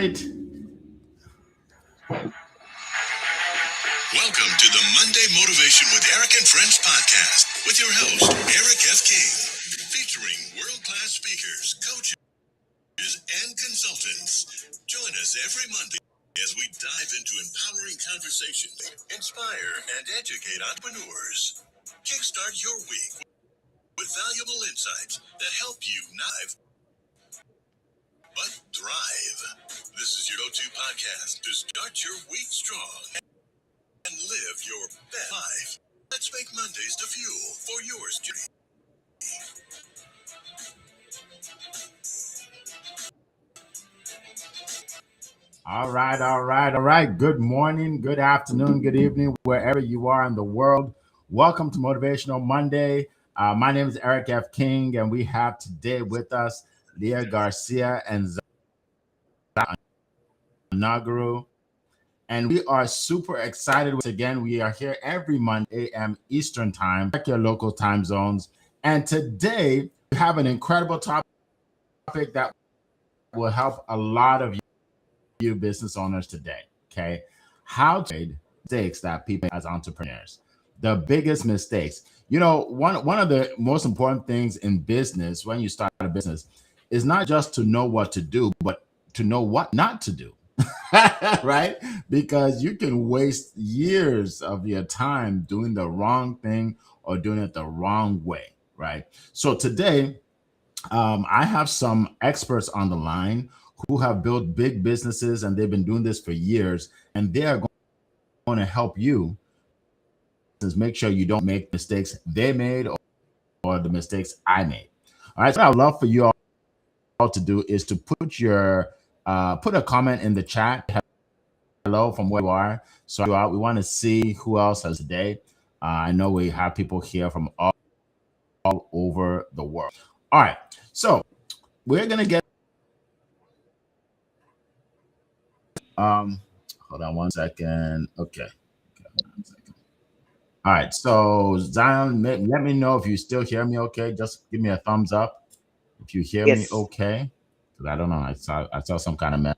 right. Welcome to the Monday Motivation with Eric and Friends podcast with your host, Eric F. King, featuring world-class speakers, coaches, and consultants. Join us every Monday as we dive into empowering conversations, inspire and educate entrepreneurs. Kickstart your week with valuable insights that help you not but thrive. This is your go-to podcast to start your week strong and live your best life. Let's make Mondays the fuel for yours journey. All right. Good morning, good afternoon, good evening, wherever you are in the world. Welcome to Motivational Monday. My name is Eric F. King, and we have today with us Leah Garcia and Nagaru. And we are super excited. Again, we are here every Monday a.m. Eastern Time, check your local time zones. And today, we have an incredible topic that will help a lot of you business owners today. Okay, how to avoid mistakes that people make as entrepreneurs. The biggest mistakes. One of the most important things in business when you start a business is not just to know what to do, but to know what not to do. Right? Because you can waste years of your time doing the wrong thing or doing it the wrong way. Right? So today, I have some experts on the line who have built big businesses and they've been doing this for years, and they are going to help you make sure you don't make mistakes they made or the mistakes I made. All right, so what I would love for you all to do is to put a comment in the chat. Hello from where you are. So we want to see who else has today. I know we have people here from all over the world. All right, so we're gonna get hold on one second. Okay. Hold on 1 second. All right. So Zion, let me know if you still hear me okay. Just give me a thumbs up if you hear me Yes. okay. Because I don't know. I saw some kind of mess.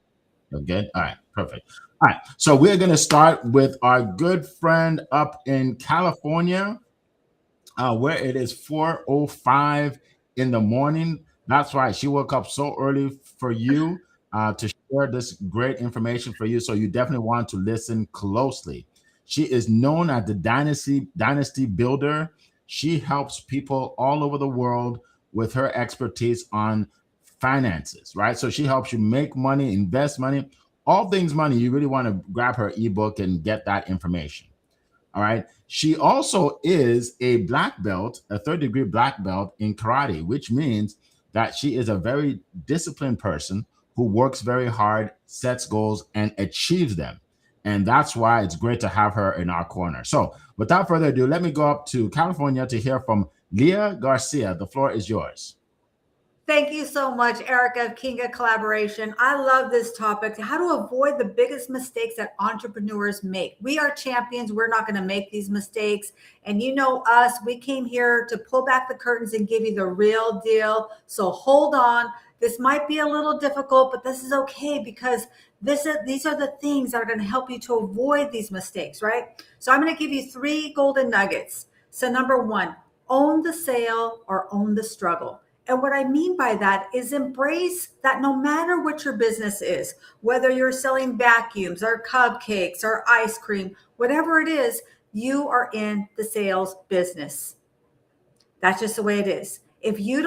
You're good? All right, perfect. All right. So we're gonna start with our good friend up in California, where it is 4:05 in the morning. That's right. She woke up so early for you to share this great information for you. So you definitely want to listen closely. She is known as the Dynasty Builder. She helps people all over the world with her expertise on finances, right? So she helps you make money, invest money, all things money. You really want to grab her ebook and get that information. All right. She also is a black belt, a third degree black belt in karate, which means that she is a very disciplined person who works very hard, sets goals, and achieves them. And that's why it's great to have her in our corner. So without further ado, let me go up to California to hear from Leah Garcia. The floor is yours. Thank you so much, Erica of Kinga Collaboration. I love this topic, how to avoid the biggest mistakes that entrepreneurs make. We are champions. We're not going to make these mistakes. And you know us, we came here to pull back the curtains and give you the real deal. So hold on. This might be a little difficult, but this is okay because these are the things that are going to help you to avoid these mistakes, right? So I'm going to give you 3 golden nuggets. So number 1, own the sale or own the struggle. And what I mean by that is embrace that no matter what your business is, whether you're selling vacuums or cupcakes or ice cream, whatever it is, you are in the sales business. That's just the way it is. If you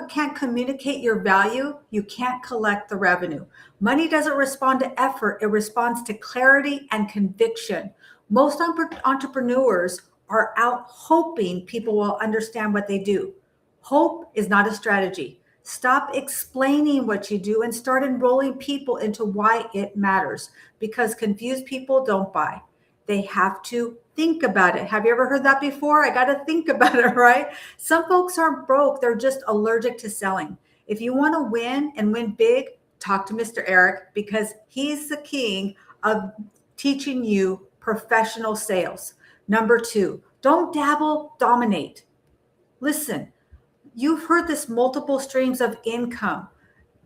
can't communicate your value, you can't collect the revenue. Money doesn't respond to effort. It responds to clarity and conviction. Most entrepreneurs are out hoping people will understand what they do. Hope is not a strategy. Stop explaining what you do and start enrolling people into why it matters, because confused people don't buy. They have to think about it. Have you ever heard that before? I got to think about it, right? Some folks aren't broke. They're just allergic to selling. If you want to win and win big, talk to Mr. Eric, because he's the king of teaching you professional sales. Number 2, don't dabble, dominate. Listen, you've heard this multiple streams of income.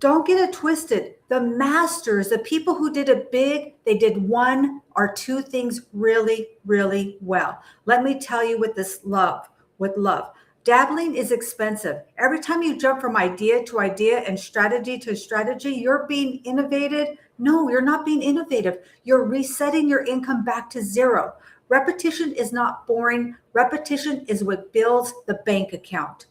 Don't get it twisted. The masters, the people who did it big, they did one or two things really, really well. Let me tell you with love. Dabbling is expensive. Every time you jump from idea to idea and strategy to strategy, you're being innovative. No, you're not being innovative. You're resetting your income back to zero. Repetition is not boring. Repetition is what builds the bank account.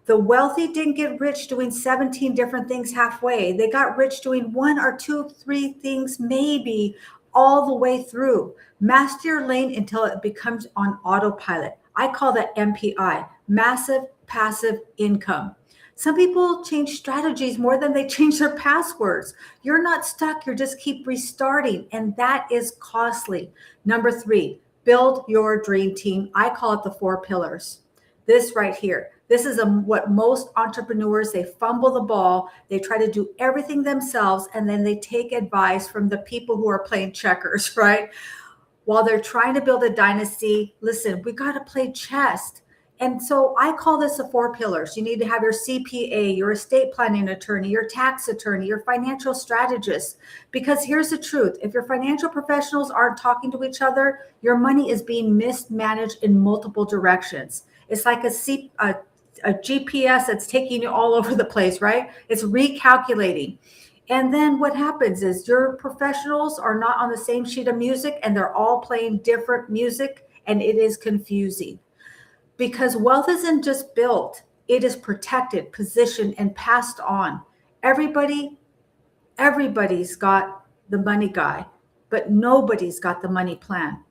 The wealthy didn't get rich doing 17 different things halfway. They got rich doing one or two, three things, maybe all the way through. Master your lane until it becomes on autopilot. I call that MPI, massive passive income. Some people change strategies more than they change their passwords. You're not stuck, you just keep restarting, and that is costly. Number 3, build your dream team. I call it the 4 pillars. This right here. This is what most entrepreneurs, they fumble the ball. They try to do everything themselves, and then they take advice from the people who are playing checkers, right? While they're trying to build a dynasty, listen, we got to play chess. And so I call this the 4 pillars. You need to have your CPA, your estate planning attorney, your tax attorney, your financial strategist. Because here's the truth. If your financial professionals aren't talking to each other, your money is being mismanaged in multiple directions. It's like a GPS that's taking you all over the place, right? It's recalculating. And then what happens is your professionals are not on the same sheet of music and they're all playing different music, and it is confusing. Because wealth isn't just built, it is protected, positioned, and passed on. Everybody's got the money guy, but nobody's got the money plan.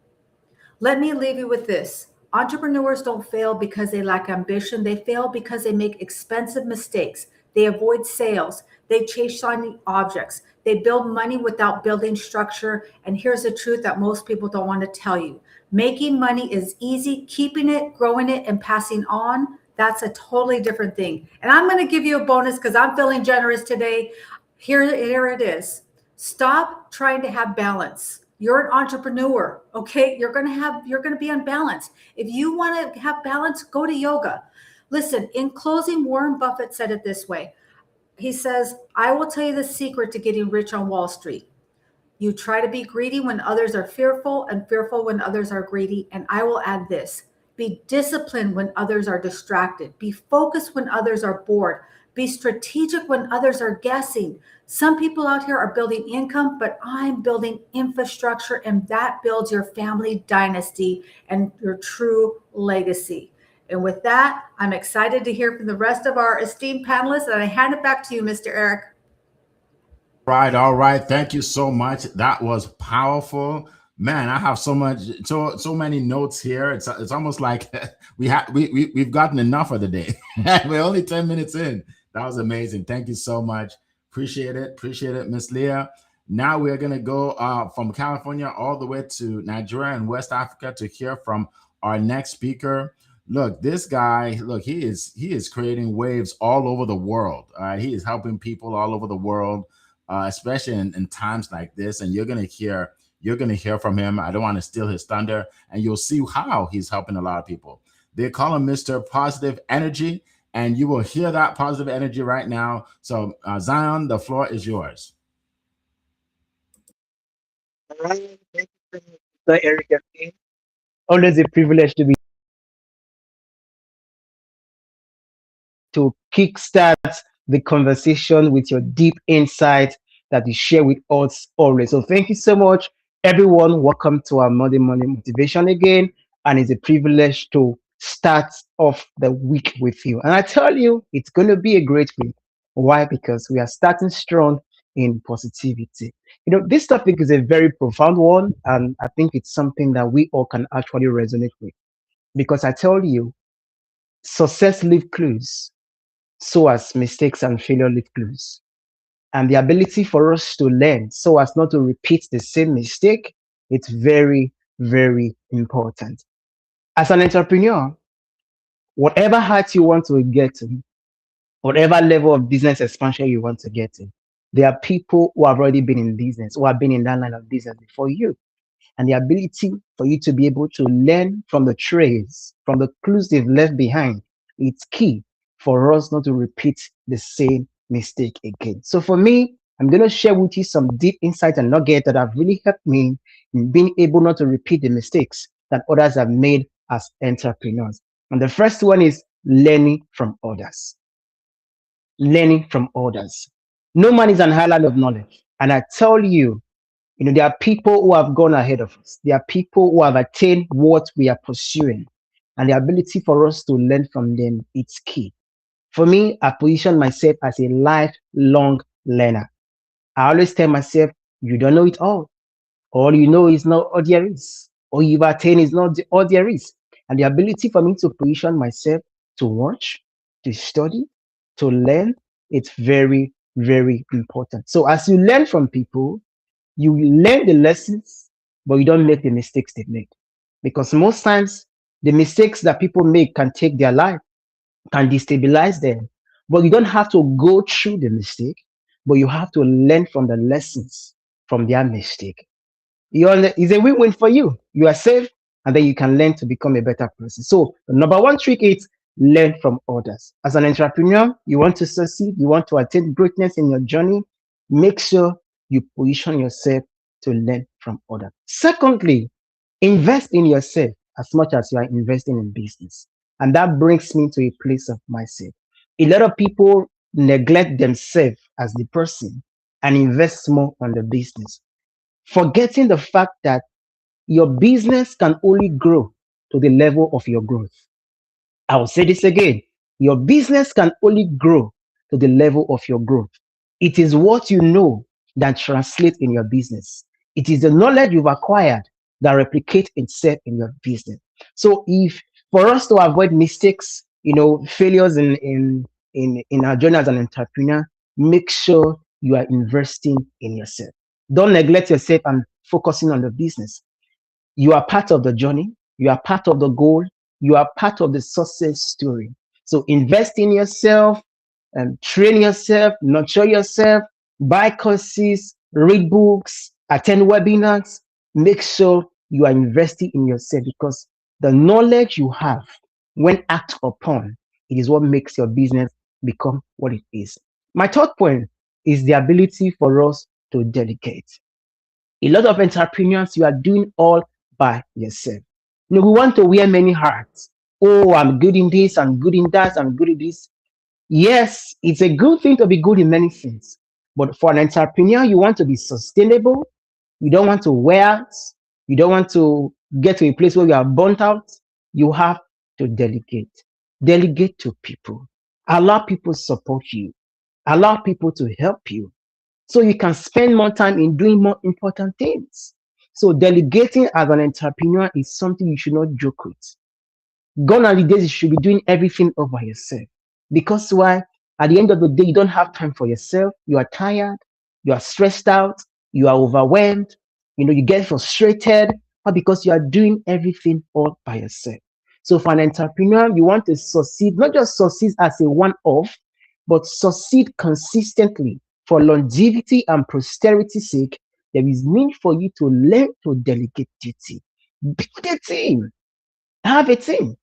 Let me leave you with this. Entrepreneurs don't fail because they lack ambition. They fail because they make expensive mistakes. They avoid sales. They chase shiny objects. They build money without building structure. And here's the truth that most people don't want to tell you. Making money is easy. Keeping it, growing it, and passing on, that's a totally different thing. And I'm going to give you a bonus because I'm feeling generous today. Here it is. Stop trying to have balance. You're an entrepreneur, okay? You're going to be unbalanced. If you want to have balance, go to yoga. Listen, in closing, Warren Buffett said it this way. He says, I will tell you the secret to getting rich on Wall Street. You try to be greedy when others are fearful, and fearful when others are greedy. And I will add this, be disciplined when others are distracted. Be focused when others are bored. Be strategic when others are guessing. Some people out here are building income, but I'm building infrastructure, and that builds your family dynasty and your true legacy. And with that, I'm excited to hear from the rest of our esteemed panelists, and I hand it back to you, Mr. Eric. All right. Thank you so much. That was powerful. Man, I have so many notes here. It's almost like we've gotten enough of the day. We're only 10 minutes in. That was amazing. Thank you so much. Appreciate it, Miss Leah. Now we're gonna go from California all the way to Nigeria and West Africa to hear from our next speaker. Look, this guy, he is creating waves all over the world. He is helping people all over the world, especially in times like this. And you're gonna hear from him. I don't want to steal his thunder, and you'll see how he's helping a lot of people. They call him Mr. Positive Energy, and you will hear that positive energy right now. So, Zion, the floor is yours. All right. Thank you so much, Mr. Eric F. King. Always a privilege to kickstart the conversation with your deep insight that you share with us always. So thank you so much, everyone. Welcome to our Monday Morning Motivation again. And it's a privilege to start off the week with you. And I tell you, it's going to be a great week. Why? Because we are starting strong in positivity. This topic is a very profound one, and I think it's something that we all can actually resonate with. Because I tell you, success leaves clues, so as mistakes and failure leave clues. And the ability for us to learn so as not to repeat the same mistake, it's very, very important. As an entrepreneur, whatever height you want to get to, whatever level of business expansion you want to get to, there are people who have already been in business, who have been in that line of business before you. And the ability for you to be able to learn from the trails, from the clues they've left behind, it's key for us not to repeat the same mistake again. So for me, I'm going to share with you some deep insights and nuggets that have really helped me in being able not to repeat the mistakes that others have made as entrepreneurs. And the first one is learning from others. Learning from others. No man is an island of knowledge. And I tell you, there are people who have gone ahead of us. There are people who have attained what we are pursuing. And the ability for us to learn from them, it's key. For me, I position myself as a lifelong learner. I always tell myself, you don't know it all. All you know is not all there is. All you've attained is not all there is. And the ability for me to position myself to watch, to study, to learn, it's very, very important. So as you learn from people, you learn the lessons, but you don't make the mistakes they make. Because most times, the mistakes that people make can take their life, can destabilize them. But you don't have to go through the mistake, but you have to learn from the lessons from their mistake. It's a win-win for you. You are safe, and then you can learn to become a better person. So the number one trick is learn from others. As an entrepreneur, you want to succeed, you want to attain greatness in your journey, make sure you position yourself to learn from others. Secondly, invest in yourself as much as you are investing in business. And that brings me to a place of myself. A lot of people neglect themselves as the person and invest more on the business, forgetting the fact that your business can only grow to the level of your growth. I will say this again. Your business can only grow to the level of your growth. It is what you know that translates in your business. It is the knowledge you've acquired that replicates itself in your business. So if for us to avoid mistakes, failures in our journey as an entrepreneur, make sure you are investing in yourself. Don't neglect yourself and focusing on the business. You are part of the journey. You are part of the goal. You are part of the success story. So invest in yourself and train yourself, nurture yourself, buy courses, read books, attend webinars. Make sure you are investing in yourself, because the knowledge you have, when acted upon, it is what makes your business become what it is. My third point is the ability for us to delegate. A lot of entrepreneurs, you are doing all by yourself. We want to wear many hats. Oh, I'm good in this, I'm good in that, I'm good in this. Yes, it's a good thing to be good in many things. But for an entrepreneur, you want to be sustainable. You don't want to wear out. You don't want to get to a place where you are burnt out. You have to delegate. Delegate to people. Allow people to support you. Allow people to help you, so you can spend more time in doing more important things. So delegating as an entrepreneur is something you should not joke with. Gone are the days you should be doing everything over yourself. Because why? At the end of the day, you don't have time for yourself. You are tired. You are stressed out. You are overwhelmed. You get frustrated, but because you are doing everything all by yourself. So for an entrepreneur, you want to succeed, not just succeed as a one-off, but succeed consistently. For longevity and prosterity's sake, there is need for you to learn to delegate duty. Build a team. Have a team.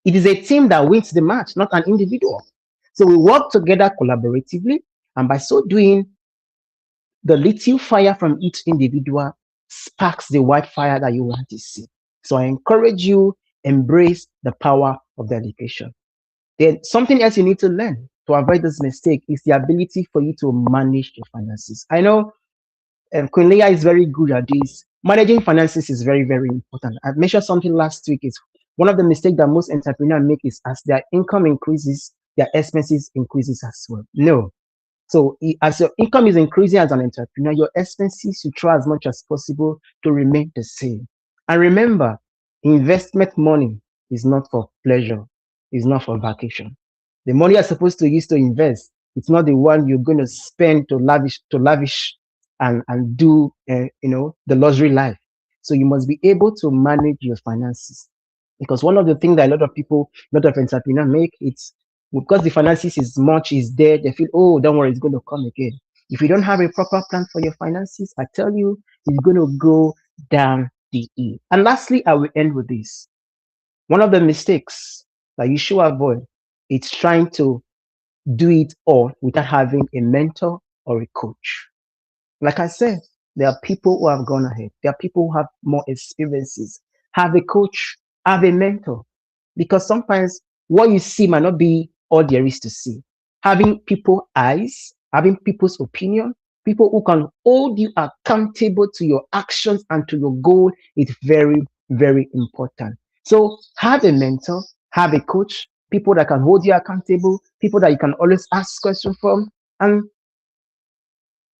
It is a team that wins the match, not an individual. So we work together collaboratively, and by so doing, the little fire from each individual sparks the white fire that you want to see. So I encourage you, embrace the power of delegation. Then something else you need to learn to avoid this mistake is the ability for you to manage your finances. I know Queen Leah is very good at this. Managing finances is very, very important. I mentioned something last week. Is one of the mistakes that most entrepreneurs make is as their income increases, their expenses increases as well. No. So as your income is increasing as an entrepreneur, your expenses should try as much as possible to remain the same. And remember, investment money is not for pleasure. It's not for vacation. The money you're supposed to use to invest, it's not the one you're going to spend to lavish and do the luxury life. So you must be able to manage your finances, because one of the things that a lot of entrepreneurs make, it's because the finances is there, they feel, oh, don't worry, it's going to come again. If you don't have a proper plan for your finances, I tell you, it's going to go down the hill. And lastly, I will end with this. One of the mistakes that you should avoid is trying to do it all without having a mentor or a coach. Like I said, there are people who have gone ahead. There are people who have more experiences. Have a coach, have a mentor. Because sometimes what you see might not be all there is to see. Having people eyes, having people's opinion, people who can hold you accountable to your actions and to your goal is very, very important. So have a mentor, have a coach, people that can hold you accountable, people that you can always ask questions from, and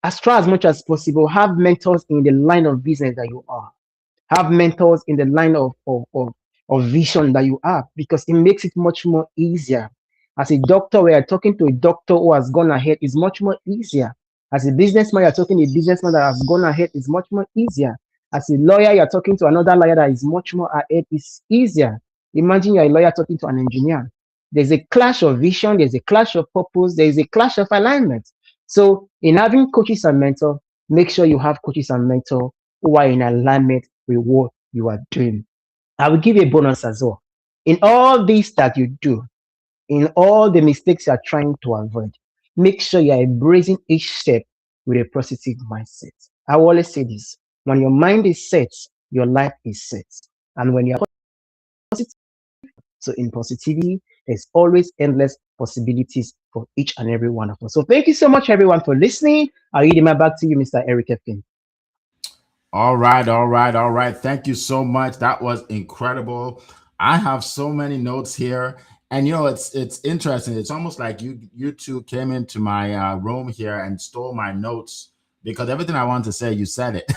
as try as much as possible, have mentors in the line of business that you are. Have mentors in the line of vision that you have, because it makes it much more easier. As a doctor, where you're talking to a doctor who has gone ahead is much more easier. As a businessman, you're talking to a businessman that has gone ahead is much more easier. As a lawyer, you're talking to another lawyer that is much more ahead is easier. Imagine you're a lawyer talking to an engineer. There's a clash of vision, there's a clash of purpose, there's a clash of alignment. So in having coaches and mentor, make sure you have coaches and mentor who are in alignment with what you are doing. I will give you a bonus as well. In all this that you do, in all the mistakes you are trying to avoid, make sure you are embracing each step with a positive mindset. I will always say this: when your mind is set, your life is set. And when you are positive, so in positivity, there's always endless possibilities for each and every one of us. So thank you so much, everyone, for listening. I'll yield my back to you, Mr. Eric Efkin. All right, all right, all right. Thank you so much. That was incredible. I have so many notes here, and it's interesting. It's almost like you two came into my room here and stole my notes, because everything I wanted to say, you said it.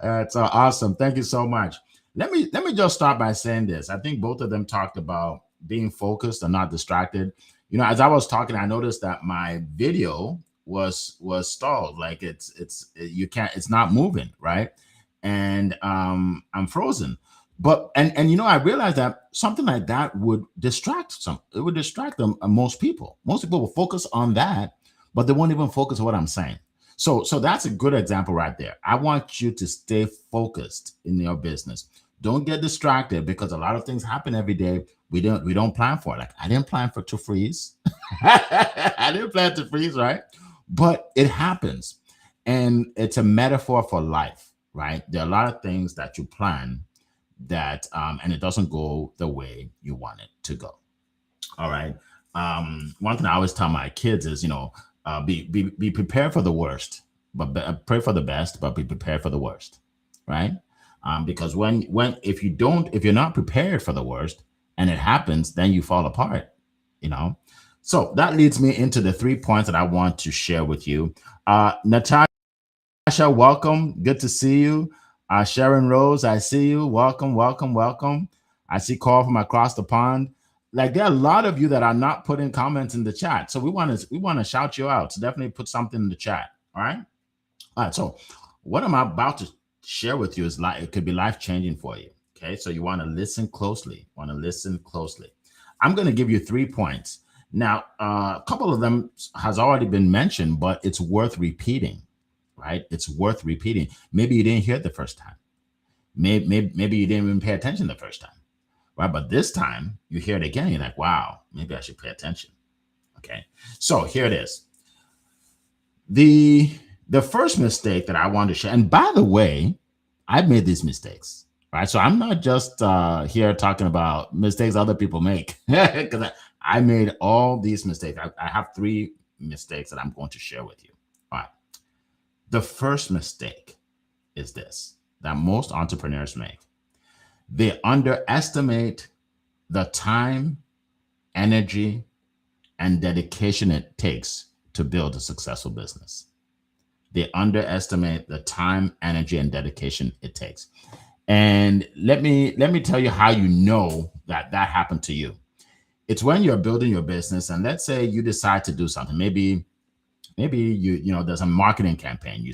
It's awesome. Thank you so much. Let me just start by saying this. I think both of them talked about being focused and not distracted. As I was talking, I noticed that my video was stalled. Like it's not moving, right? And I'm frozen. But I realized that something like that would distract them. Most people will focus on that, but they won't even focus on what I'm saying. So that's a good example right there. I want you to stay focused in your business. Don't get distracted, because a lot of things happen every day. We don't plan for it. Like, I didn't plan to freeze. I didn't plan to freeze, right? But it happens. And it's a metaphor for life, right? There are a lot of things that you plan that and it doesn't go the way you want it to go. All right. One thing I always tell my kids is, be prepared for the worst, but pray for the best, but be prepared for the worst, right? Because if you're not prepared for the worst and it happens, then you fall apart, So that leads me into the 3 points that I want to share with you. Natasha, welcome. Good to see you. Sharon Rose, I see you. Welcome, welcome, welcome. I see Carl from across the pond. Like, there are a lot of you that are not putting comments in the chat. So we want to shout you out. So definitely put something in the chat. All right. All right. So what I'm about to share with you is it could be life-changing for you. Okay. So you want to listen closely. I'm going to give you 3 points. Now, a couple of them has already been mentioned, but it's worth repeating, right? It's worth repeating. Maybe you didn't hear it the first time. Maybe you didn't even pay attention the first time. Right? But this time you hear it again, you're like, wow, maybe I should pay attention. Okay. So here it is. The first mistake that I want to share, and by the way, I've made these mistakes, right? So I'm not just here talking about mistakes other people make, because I made all these mistakes. I have 3 mistakes that I'm going to share with you. All right. The first mistake is this, that most entrepreneurs make. They underestimate the time, energy, and dedication it takes to build a successful business. They underestimate the time, energy, and dedication it takes. And let me tell you how you know that happened to you. It's when you're building your business, and let's say you decide to do something. Maybe you there's a marketing campaign, and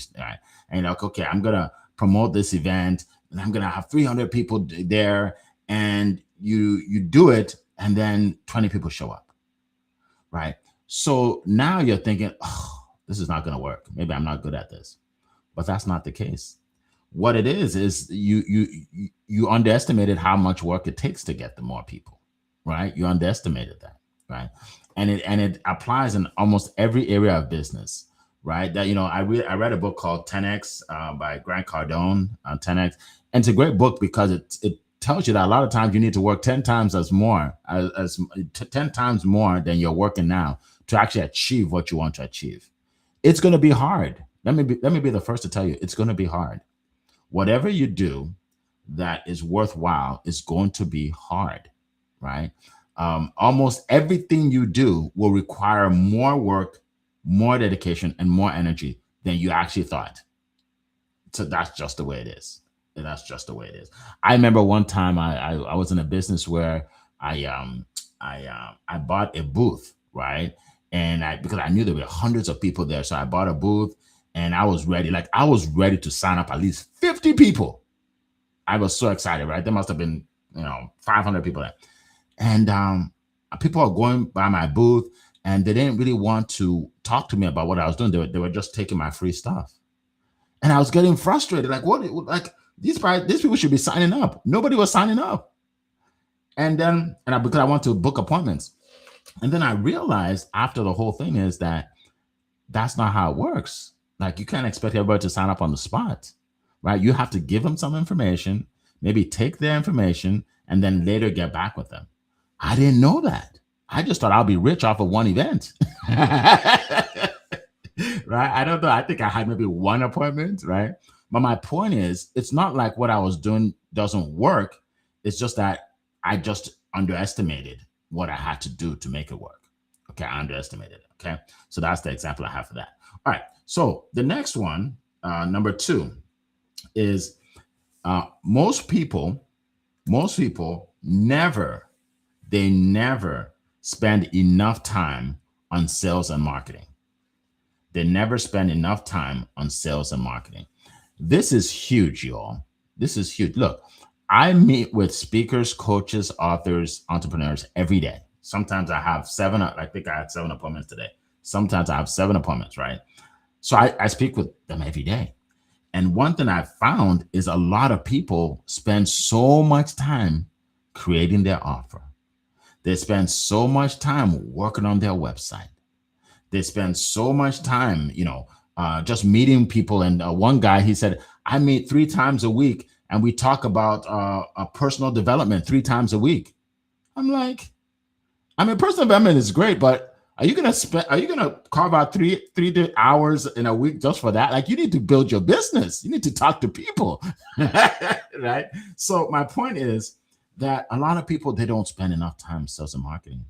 you're like, okay, I'm gonna promote this event, and I'm gonna have 300 people there, and you do it, and then 20 people show up, right? So now you're thinking, oh, this is not gonna work. Maybe I'm not good at this, but that's not the case. What it is you underestimated how much work it takes to get the more people, right? You underestimated that. right? And it applies in almost every area of business, right? That, I read a book called 10X by Grant Cardone on 10X, and it's a great book because it tells you that a lot of times you need to work 10 times as 10 times more than you're working now to actually achieve what you want to achieve. It's going to be hard. Let me be the first to tell you, it's going to be hard. Whatever you do that is worthwhile is going to be hard, right? Almost everything you do will require more work, more dedication, and more energy than you actually thought. So that's just the way it is. That's just the way it is. I remember one time I was in a business where I bought a booth, right? And because I knew there were hundreds of people there, so I bought a booth, and I was ready. Like, I was ready to sign up at least 50 people. I was so excited, right? There must have been 500 people there, and people are going by my booth, and they didn't really want to talk to me about what I was doing. They were just taking my free stuff, and I was getting frustrated. Like, what? Like, these people should be signing up. Nobody was signing up. And then, because I want to book appointments. And then I realized after the whole thing is that that's not how it works. Like, you can't expect everybody to sign up on the spot, right? You have to give them some information, maybe take their information, and then later get back with them. I didn't know that. I just thought I'll be rich off of one event. Right? I don't know. I think I had maybe one appointment, right? But my point is, it's not like what I was doing doesn't work. It's just that I just underestimated what I had to do to make it work. Okay, I underestimated it. Okay, so that's the example I have for that. All right, so the next one, number 2, is most people never spend enough time on sales and marketing. They never spend enough time on sales and marketing. This is huge, y'all. This is huge. Look, I meet with speakers, coaches, authors, entrepreneurs every day. Sometimes I have 7, I think I had 7 appointments today. Sometimes I have 7 appointments, right? So I speak with them every day. And one thing I found is a lot of people spend so much time creating their offer. They spend so much time working on their website. They spend so much time, just meeting people. And one guy, he said, I meet 3 times a week and we talk about personal development 3 times a week. I'm like, personal development is great, but are you gonna carve out three hours in a week just for that? Like, you need to build your business. You need to talk to people, right? So my point is that a lot of people, they don't spend enough time in sales and marketing,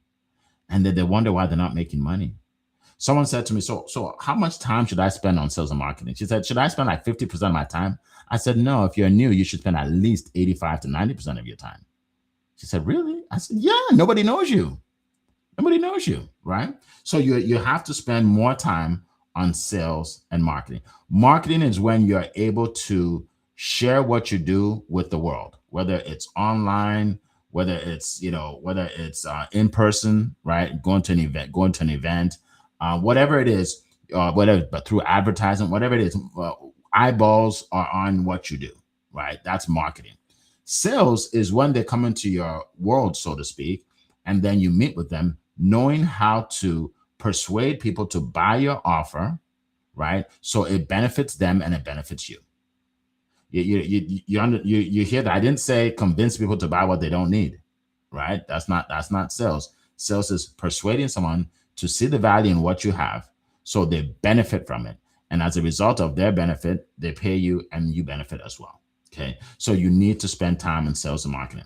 and then they wonder why they're not making money. Someone said to me, so how much time should I spend on sales and marketing? She said, should I spend like 50% of my time? I said, no, if you're new, you should spend at least 85 to 90% of your time. She said, really? I said, yeah, nobody knows you. Nobody knows you, right? So you have to spend more time on sales and marketing. Marketing is when you're able to share what you do with the world, whether it's online, whether it's in person, right? Going to an event, whatever it is, but through advertising, whatever it is, eyeballs are on what you do, right? That's marketing. Sales is when they come into your world, so to speak, and then you meet with them, knowing how to persuade people to buy your offer, right? So it benefits them and it benefits you. You hear that? I didn't say convince people to buy what they don't need, right? That's not sales. Sales is persuading someone to see the value in what you have, so they benefit from it. And as a result of their benefit, they pay you and you benefit as well. Okay. So you need to spend time in sales and marketing.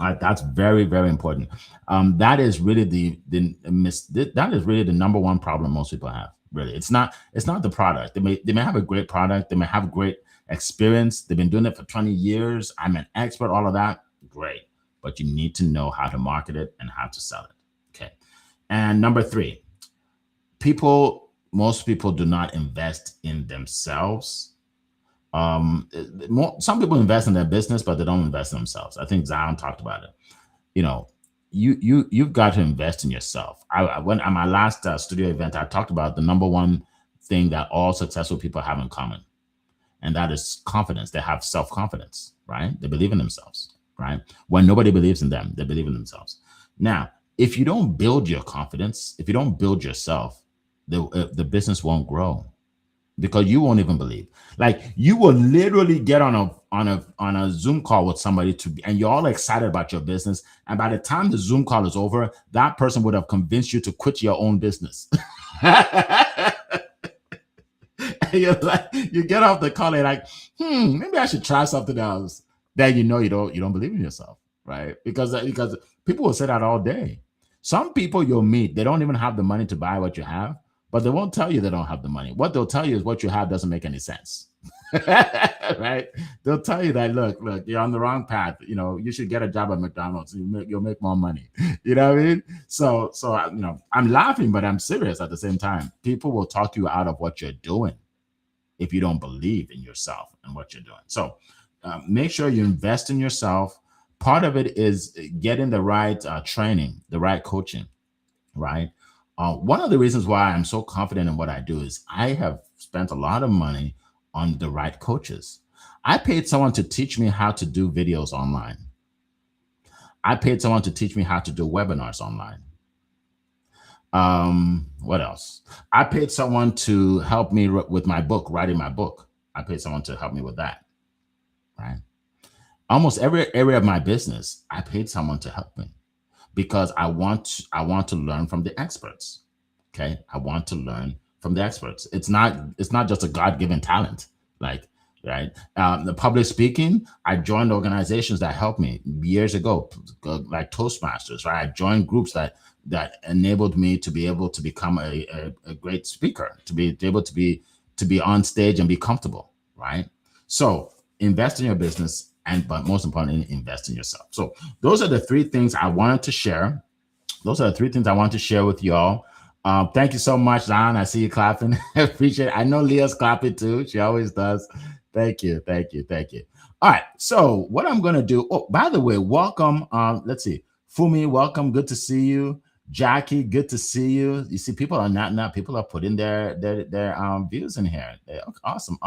All right, that's very, very important. That is really that is really the number one problem most people have. Really, it's not the product. They may have a great product. They may have great experience. They've been doing it for 20 years. I'm an expert. All of that, great. But you need to know how to market it and how to sell it. Okay. And number 3, most people do not invest in themselves. Some people invest in their business, but they don't invest in themselves. I think Zion talked about it. You've got to invest in yourself. When at my last studio event, I talked about the number one thing that all successful people have in common, and that is confidence. They have self-confidence, right? They believe in themselves, right? When nobody believes in them, they believe in themselves. Now, if you don't build your confidence, if you don't build yourself, the business won't grow because you won't even believe. Like you will literally get on a Zoom call with somebody and you're all excited about your business, and by the time the Zoom call is over, that person would have convinced you to quit your own business. You're like, you get off the call and like, maybe I should try something else. Then you don't believe in yourself, right? Because people will say that all day. Some people you'll meet, they don't even have the money to buy what you have, but they won't tell you they don't have the money. What they'll tell you is what you have doesn't make any sense. Right? They'll tell you that, look, you're on the wrong path. You should get a job at McDonald's. You'll make more money. You know what I mean? So I'm laughing, but I'm serious at the same time. People will talk you out of what you're doing if you don't believe in yourself and what you're doing. So make sure you invest in yourself. Part of it is getting the right training, the right coaching, right? One of the reasons why I'm so confident in what I do is I have spent a lot of money on the right coaches. I paid someone to teach me how to do videos online. I paid someone to teach me how to do webinars online. What else? I paid someone to help me with my book, writing my book. I paid someone to help me with that, right? Almost every area of my business, I paid someone to help me because I want to learn from the experts. Okay, I want to learn from the experts. It's not just a God-given talent, like, right? The public speaking, I joined organizations that helped me years ago, like Toastmasters, right? I joined groups that enabled me to be able to become a great speaker, to be able to be on stage and be comfortable, right? So invest in your business, but most importantly, invest in yourself. So those are the three things I wanted to share. Those are the three things I want to share with y'all. Thank you so much, Don. I see you clapping. I appreciate it. I know Leah's clapping too. She always does. Thank you. Thank you. Thank you. All right. So what I'm going to do. Oh, by the way, welcome. Let's see. Fumi, welcome. Good to see you. Jackie, good to see you. You see, people are not people are putting their views in here. Awesome.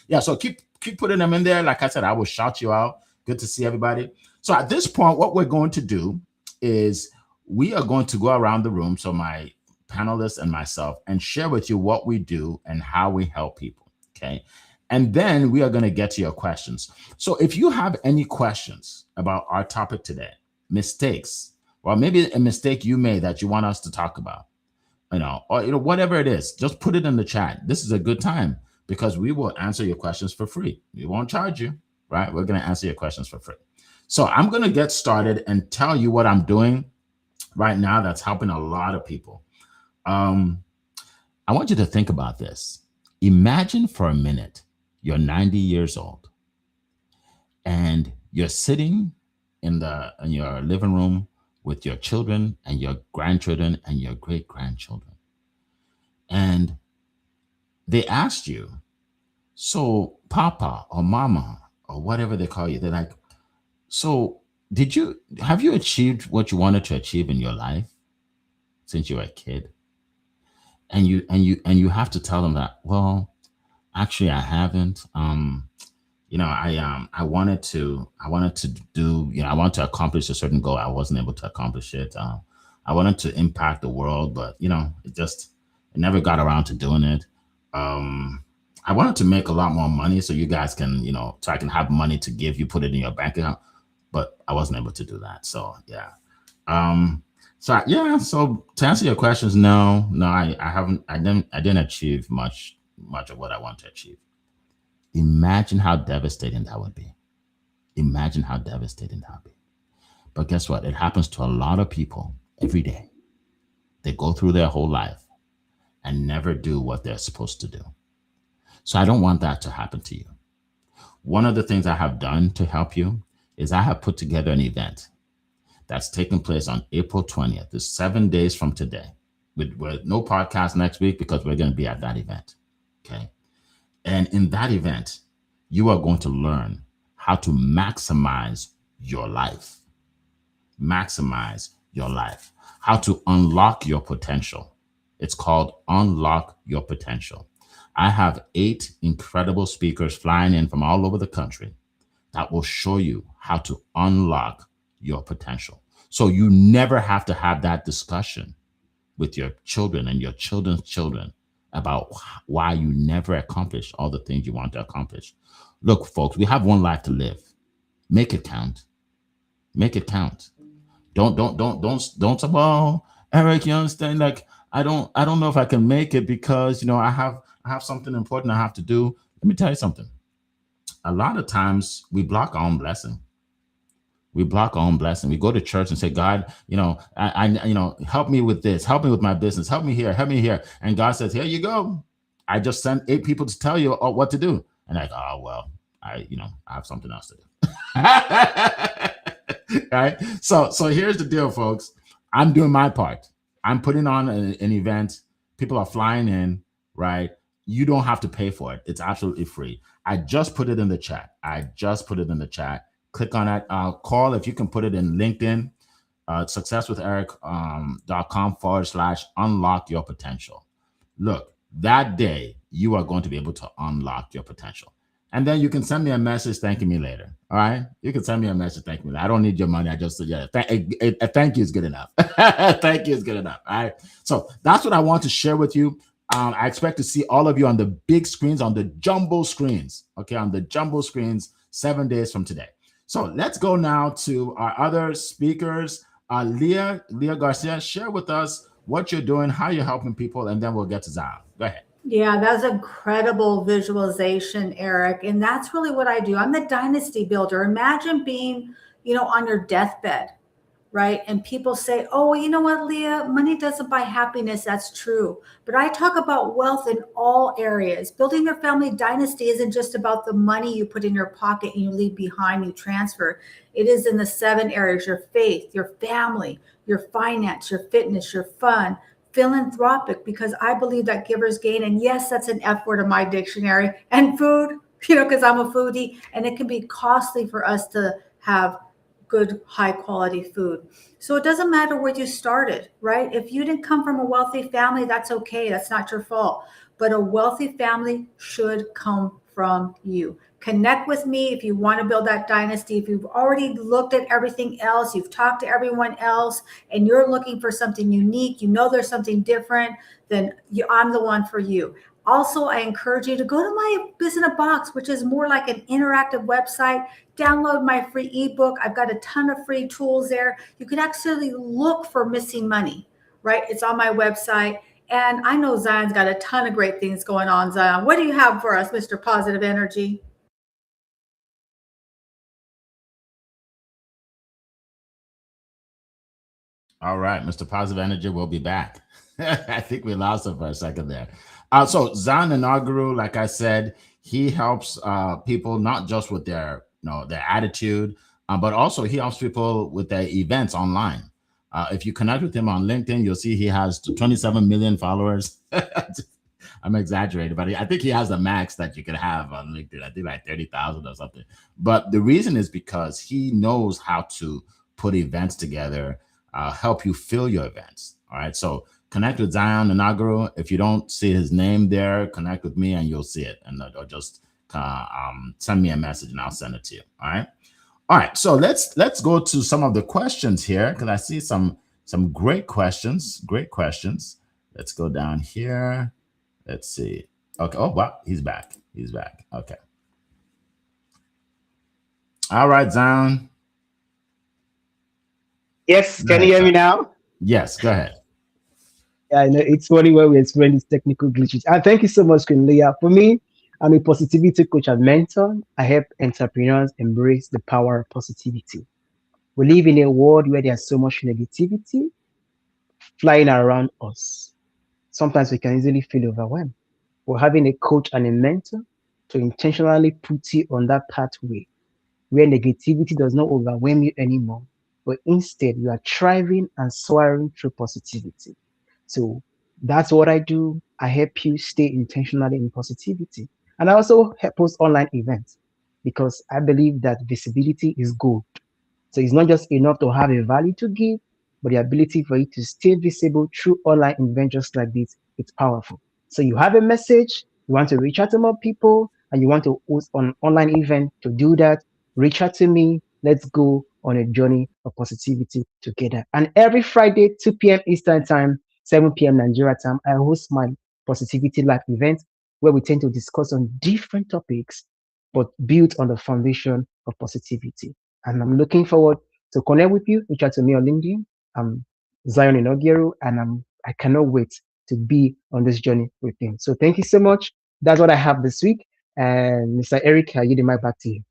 Yeah, so keep putting them in there. Like I said, I will shout you out. Good to see everybody. So at this point, what we're going to do is we are going to go around the room, so my panelists and myself, and share with you what we do and how we help people, okay? And then we are going to get to your questions. So if you have any questions about our topic today, mistakes, or maybe a mistake you made that you want us to talk about, or whatever it is, just put it in the chat. This is a good time because we will answer your questions for free. We won't charge you, right? We're going to answer your questions for free. So I'm going to get started and tell you what I'm doing right now that's helping a lot of people. I want you to think about this. Imagine for a minute you're 90 years old and you're sitting in your living room with your children and your grandchildren and your great-grandchildren. And they asked you, so Papa or Mama or whatever they call you, they're like, so have you achieved what you wanted to achieve in your life since you were a kid? And you have to tell them that, well, actually I haven't. I wanted to do, I want to accomplish a certain goal. I wasn't able to accomplish it. I wanted to impact the world, but it never got around to doing it. I wanted to make a lot more money so you guys can, so I can have money to give you, put it in your bank account, but I wasn't able to do that. So yeah. So to answer your questions, no, I haven't. I didn't achieve much of what I want to achieve. Imagine how devastating that would be. Imagine how devastating that would be. But guess what? It happens to a lot of people every day. They go through their whole life and never do what they're supposed to do. So I don't want that to happen to you. One of the things I have done to help you is I have put together an event that's taking place on April 20th. It's 7 days from today. With no podcast next week because we're going to be at that event. Okay. And in that event, you are going to learn how to maximize your life. Maximize your life. How to unlock your potential. It's called Unlock Your Potential. I have 8 incredible speakers flying in from all over the country that will show you how to unlock your potential. So you never have to have that discussion with your children and your children's children about why you never accomplish all the things you want to accomplish. Look, folks, we have one life to live. Make it count. Make it count. Don't say, well, Eric, you understand? Like, I don't know if I can make it because I have something important I have to do. Let me tell you something. A lot of times we block our own blessing. We block our own blessing. We go to church and say, God, help me with this, help me with my business, help me here, help me here. And God says, here you go. I just sent 8 people to tell you what to do. And like, oh, well, I have something else to do. Right? So here's the deal, folks. I'm doing my part. I'm putting on an event. People are flying in, right? You don't have to pay for it. It's absolutely free. I just put it in the chat. Click on that. Call if you can put it in LinkedIn, successwitheric.com/unlock your potential. Look, that day you are going to be able to unlock your potential. And then you can send me a message thanking me later. All right. You can send me a message thanking me later. I don't need your money. I just said, yeah, thank you is good enough. Thank you is good enough. All right. So that's what I want to share with you. I expect to see all of you on the big screens, on the jumbo screens. Okay. On the jumbo screens 7 days from today. So let's go now to our other speakers. Leah Garcia, share with us what you're doing, how you're helping people, and then we'll get to Zion. Go ahead. Yeah, that's incredible visualization, Eric. And that's really what I do. I'm the dynasty builder. Imagine being, on your deathbed, right? And people say, oh, you know what, Leah, money doesn't buy happiness. That's true. But I talk about wealth in all areas. Building your family dynasty isn't just about the money you put in your pocket and you leave behind, you transfer. It is in the 7 areas: your faith, your family, your finance, your fitness, your fun, philanthropic, because I believe that givers gain. And yes, that's an F word in my dictionary. And food, because I'm a foodie, and it can be costly for us to have good, high quality food. So it doesn't matter where you started, right? If you didn't come from a wealthy family, that's okay. That's not your fault. But a wealthy family should come from you. Connect with me if you want to build that dynasty. If you've already looked at everything else, you've talked to everyone else, and you're looking for something unique, there's something different, then I'm the one for you. Also, I encourage you to go to my Biz in a Box, which is more like an interactive website. Download my free ebook. I've got a ton of free tools there. You can actually look for missing money, right? It's on my website. And I know Zion's got a ton of great things going on. Zion, what do you have for us, Mr. Positive Energy? All right, Mr. Positive Energy will be back. I think we lost him for a second there. So Zion Inaugural, like I said, he helps people not just with their attitude, but also he helps people with their events online. If you connect with him on LinkedIn, you'll see he has 27 million followers. I'm exaggerating, but I think he has the max that you could have on LinkedIn. I think like 30,000 or something. But the reason is because he knows how to put events together, help you fill your events. All right. So connect with Zion Inaugural. If you don't see his name there, connect with me and you'll see it. And or just send me a message and I'll send it to you. All right. All right. So let's go to some of the questions here because I see some great questions. Great questions. Let's go down here. Let's see. Okay. Oh, wow. He's back. He's back. Okay. All right, Zion. Yes. Can you hear me now? Yes. Go ahead. Yeah, I know it's funny when we explain these technical glitches. And thank you so much, Queen Leah. For me, I'm a positivity coach and mentor. I help entrepreneurs embrace the power of positivity. We live in a world where there's so much negativity flying around us. Sometimes we can easily feel overwhelmed. We're having a coach and a mentor to intentionally put you on that pathway where negativity does not overwhelm you anymore, but instead you are thriving and soaring through positivity. So that's what I do. I help you stay intentionally in positivity. And I also help host online events because I believe that visibility is gold. So it's not just enough to have a value to give, but the ability for you to stay visible through online events just like this, it's powerful. So you have a message, you want to reach out to more people, and you want to host an online event. To do that, reach out to me. Let's go on a journey of positivity together. And every Friday, 2 p.m. Eastern Time, 7 p.m. Nigeria time, I host my Positivity Live event where we tend to discuss on different topics, but built on the foundation of positivity. And I'm looking forward to connect with you. Reach out to me on LinkedIn. I'm Zion Inogiru, and I cannot wait to be on this journey with him. So thank you so much. That's what I have this week. And Mr. Eric, I yield the mic back to you.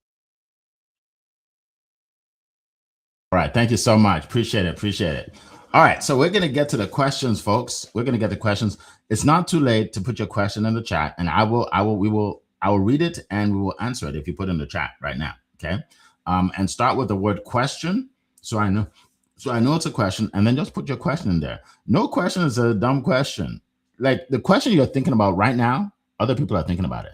All right. Thank you so much. Appreciate it. Appreciate it. All right. So we're going to get to the questions, folks. We're going to get the questions. It's not too late to put your question in the chat, and I will read it and we will answer it if you put it in the chat right now. Okay. And start with the word question. So I know it's a question, and then just put your question in there. No question is a dumb question. Like the question you're thinking about right now, other people are thinking about it.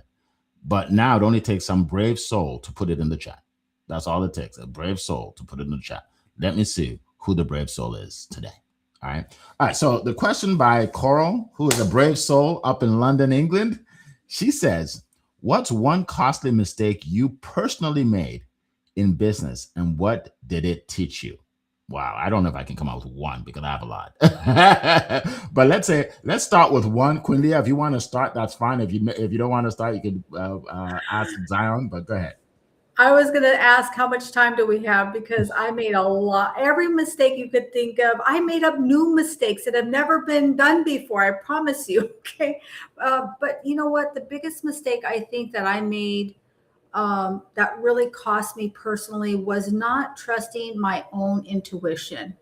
But now it only takes some brave soul to put it in the chat. That's all it takes, a brave soul to put it in the chat. Let me see who the brave soul is today. All right. All right. So the question by Coral, who is a brave soul up in London, England. She says, what's one costly mistake you personally made in business, and what did it teach you? Wow. I don't know if I can come out with one because I have a lot. But let's start with one. Quinlia, if you want to start, that's fine. If you don't want to start, you can ask Zion, but go ahead. I was going to ask how much time do we have, because I made a lot. Every mistake you could think of. I made up new mistakes that have never been done before. I promise you. Okay. But you know what? The biggest mistake I think that I made that really cost me personally was not trusting my own intuition,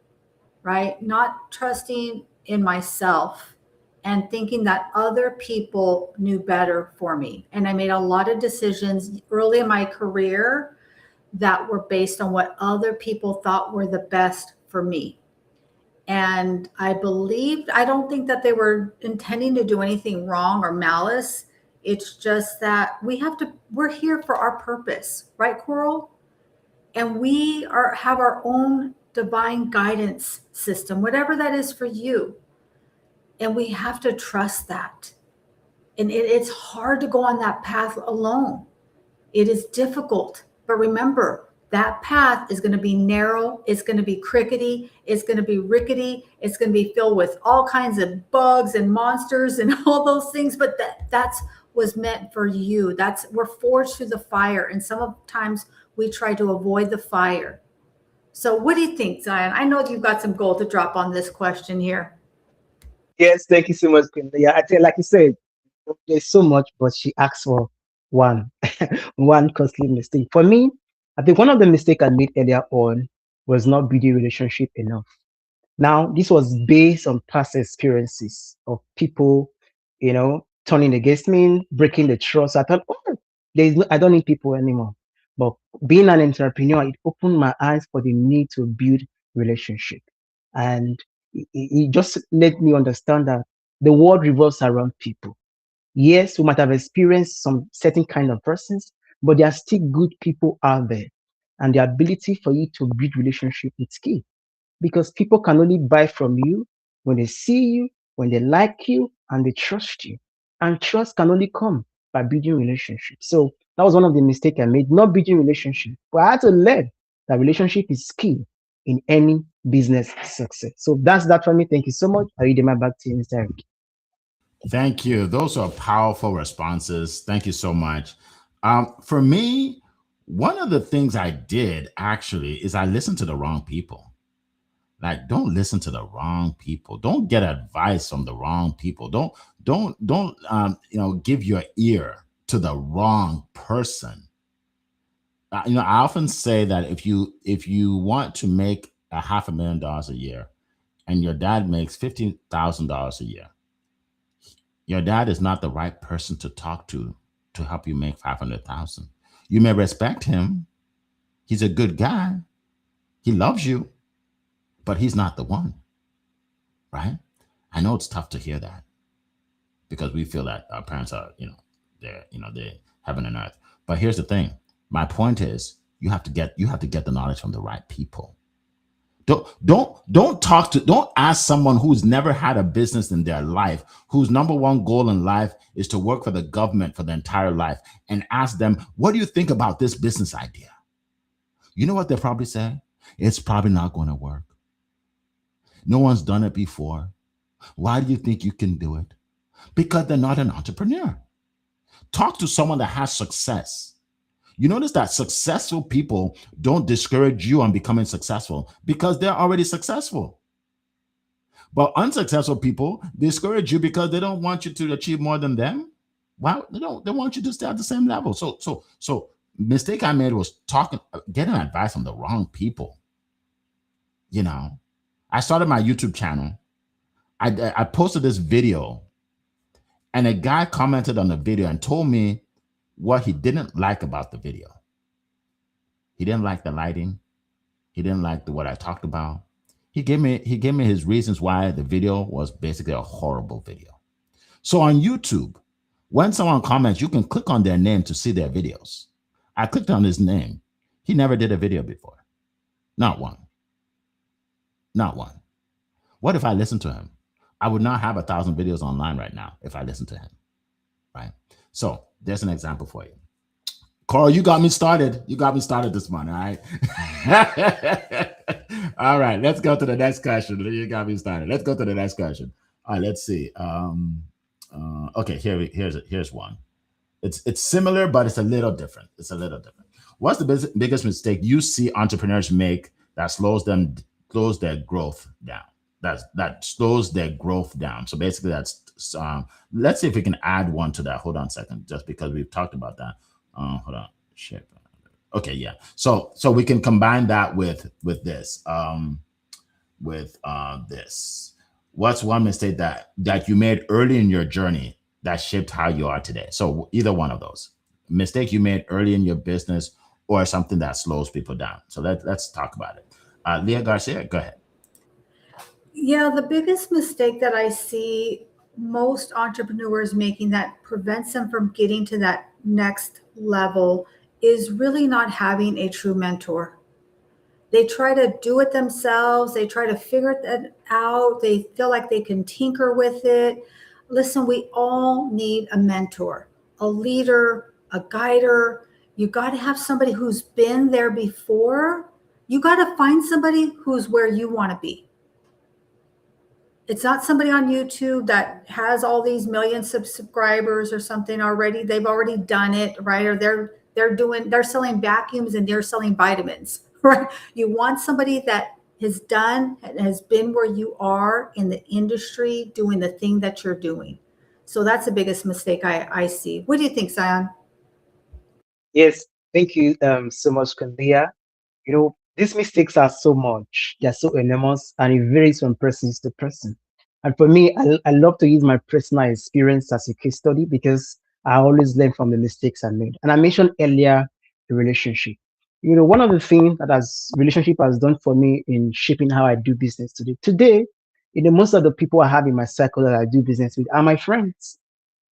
right? Not trusting in myself and thinking that other people knew better for me. And I made a lot of decisions early in my career that were based on what other people thought were the best for me. And I don't think that they were intending to do anything wrong or malice. It's just that we're here for our purpose, right, Coral? And we have our own divine guidance system, whatever that is for you. And we have to trust that. And it's hard to go on that path alone. It is difficult. But remember, that path is going to be narrow. It's going to be crickety. It's going to be rickety. It's going to be filled with all kinds of bugs and monsters and all those things. But that's was meant for you. We're forged through the fire. And sometimes we try to avoid the fire. So what do you think, Zion? I know you've got some gold to drop on this question here. Yes, thank you so much, Queen. Yeah, I tell, like you said, there's so much, but she asked for one, one costly mistake. For me, I think one of the mistakes I made earlier on was not building relationship enough. Now, this was based on past experiences of people, turning against me, breaking the trust. I thought, I don't need people anymore. But being an entrepreneur, it opened my eyes for the need to build relationship. And it just let me understand that the world revolves around people. Yes, we might have experienced some certain kind of persons, but there are still good people out there. And the ability for you to build relationship is key, because people can only buy from you when they see you, when they like you, and they trust you. And trust can only come by building relationship. So that was one of the mistakes I made, not building relationship. But I had to learn that relationship is key in any business success. So that's that for me. Thank you so much. I read my back to you, Mr. Eric. Thank you. Those are powerful responses. Thank you so much. For me, one of the things I did actually is I listened to the wrong people. Like, don't listen to the wrong people. Don't get advice from the wrong people. Don't give your ear to the wrong person. I often say that if you want to make $500,000 a year and your dad makes $15,000 a year, your dad is not the right person to talk to help you make 500,000. You may respect him. He's a good guy. He loves you, but he's not the one, right? I know it's tough to hear that because we feel that our parents are, they're heaven and earth. But here's the thing. My point is, you have to get the knowledge from the right people. Don't ask someone who's never had a business in their life, whose number one goal in life is to work for the government for their entire life, and ask them, what do you think about this business idea? You know what they'll probably say? It's probably not going to work. No one's done it before. Why do you think you can do it? Because they're not an entrepreneur. Talk to someone that has success. You notice that successful people don't discourage you on becoming successful because they're already successful. But unsuccessful people discourage you because they don't want you to achieve more than them. Well, they want you to stay at the same level. So mistake I made was getting advice from the wrong people. You know, I started my YouTube channel. I posted this video, and a guy commented on the video and told me what he didn't like about the video. He didn't like the lighting. He didn't like what I talked about. He gave me his reasons why the video was basically a horrible video. So on YouTube, when someone comments, you can click on their name to see their videos. I clicked on his name. He never did a video before. Not one. Not one. What if I listened to him? I would not have 1,000 videos online right now if I listened to him, right? So there's an example for you. Carl, you got me started. You got me started this morning, all right? All right, let's go to the next question. You got me started. Let's go to the next question. All right, let's see. Okay, here's one. It's similar, but it's a little different. What's the biggest mistake you see entrepreneurs make that slows their growth down? That slows their growth down. So basically, that's let's see if we can add one to that. Hold on a second, just because we've talked about that. Hold on. Shit. Okay, yeah. So we can combine that with this. This. What's one mistake that you made early in your journey that shaped how you are today? So either one of those. Mistake you made early in your business or something that slows people down. So let's talk about it. Leah Garcia, go ahead. Yeah, the biggest mistake that I see most entrepreneurs making that prevents them from getting to that next level is really not having a true mentor. They try to do it themselves. They try to figure it out. They feel like they can tinker with it. Listen, we all need a mentor, a leader, a guider. You got to have somebody who's been there before. You got to find somebody who's where you want to be. It's not somebody on YouTube that has all these millions of subscribers or something already. They've already done it, right? Or they're selling vacuums and they're selling vitamins, right? You want somebody that has been where you are in the industry doing the thing that you're doing. So that's the biggest mistake I see. What do you think, Zion? Yes, thank you so much, Kandia. You know, these mistakes are so much, they're so enormous, and it varies from person to person. And for me, I love to use my personal experience as a case study because I always learn from the mistakes I made. And I mentioned earlier the relationship. You know, one of the things that relationship has done for me in shaping how I do business today. Today, you know, most of the people I have in my circle that I do business with are my friends.